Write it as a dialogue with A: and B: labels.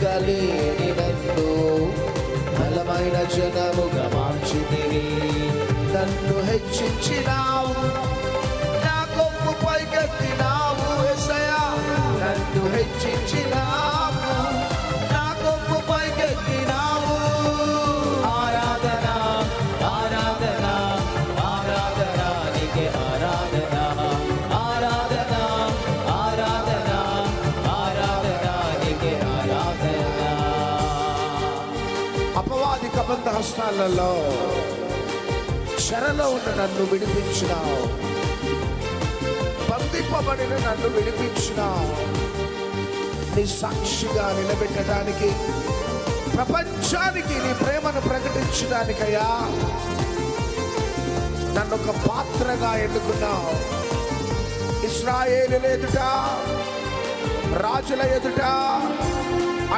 A: ఎదురలేని నన్ను బలమైన జనముగా మార్చితివి. నన్ను హెచ్చించినావు, నా కొమ్ము పైకెత్తినావు యేసయ్యా. నన్ను హెచ్చించినావు, నా కొమ్ము పైకెత్తినావు. ఆరాధన ఆరాధన ఆరాధన నీకే ఆరాధన. ఆరాధన ఆరాధన ఆరాధన నీకే ఆరాధన. అపవాది కబంధ హస్తాలలో చెరలో ఉన్న నన్ను విడిపించినావు, బంధింపబడిన నన్ను విడిపించినావు. నీ సాక్షిగా నిలబెట్టడానికి, ప్రపంచానికి నీ ప్రేమను ప్రకటించడానికయ్యా నన్ను ఒక పాత్రగా ఎన్నుకున్నావు. ఇశ్రాయేలుల ఎదుట, రాజుల ఎదుట,